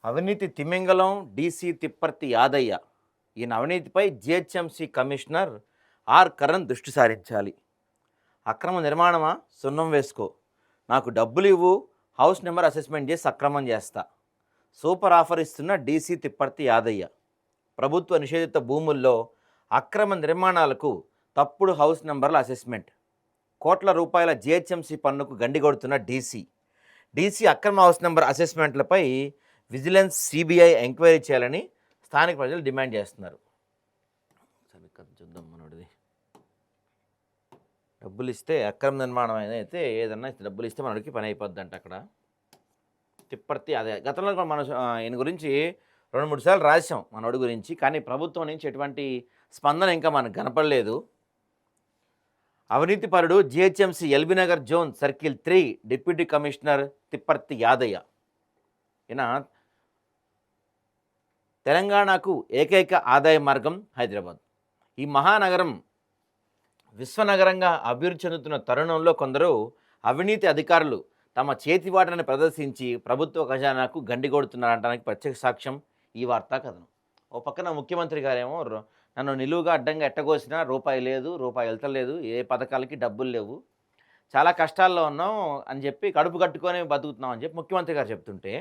అవినీతి తిమింగలం డీసీ తిప్పర్తి యాదయ్య. ఈయన అవినీతిపై జీహెచ్ఎంసీ కమిషనర్ ఆర్ కరణ్ దృష్టి సారించాలి. అక్రమ నిర్మాణమా? సున్నం వేసుకో. నాకు డబ్బులు ఇవ్వు, హౌస్ నెంబర్ అసెస్మెంట్ చేసి సక్రమం చేస్తా. సూపర్ ఆఫర్ ఇస్తున్న డీసీ తిప్పర్తి యాదయ్య. ప్రభుత్వ నిషేధిత భూముల్లో అక్రమ నిర్మాణాలకు తప్పుడు హౌస్ నెంబర్ల అసెస్మెంట్. కోట్ల రూపాయల జీహెచ్ఎంసీ పన్నుకు గండిగొడుతున్న డీసీ అక్రమ హౌస్ నెంబర్ అసెస్మెంట్లపై విజిలెన్స్ సిబిఐ ఎంక్వైరీ చేయాలని స్థానిక ప్రజలు డిమాండ్ చేస్తున్నారు. సరే కథ చూద్దాం. మనోడిది డబ్బులు ఇస్తే అక్రమ నిర్మాణం అయితే ఏదన్నా డబ్బులు ఇస్తే మనకి పని అయిపోద్ది అంట. అక్కడ తిప్పర్తి అదే గతంలో కూడా మనం ఈయన గురించి 2-3 సార్లు రాసాం మనోడి గురించి, కానీ ప్రభుత్వం నుంచి ఎటువంటి స్పందన ఇంకా మనకు కనపడలేదు. అవినీతిపరుడు GHMC LB Nagar zone circle 3 deputy commissioner Tipparthi Yadaiah. ఈయన తెలంగాణకు ఏకైక ఆదాయ మార్గం హైదరాబాద్. ఈ మహానగరం విశ్వనగరంగా అభివృద్ధి చెందుతున్న తరుణంలో కొందరు అవినీతి అధికారులు తమ చేతివాటని ప్రదర్శించి ప్రభుత్వ ఖజానాకు గండిగొడుతున్నారంటానికి ప్రత్యక్ష సాక్ష్యం ఈ వార్తా కథనం. ఓ పక్కన ముఖ్యమంత్రి గారేమో నన్ను నిలువుగా అడ్డంగా ఎట్టగోసినా రూపాయి లేదు, రూపాయి వెళ్తలేదు, ఏ పథకాలకి డబ్బులు లేవు, చాలా కష్టాల్లో ఉన్నాం అని చెప్పి కడుపు కట్టుకొని బతుకుతున్నాం అని చెప్పి ముఖ్యమంత్రి గారు చెప్తుంటే,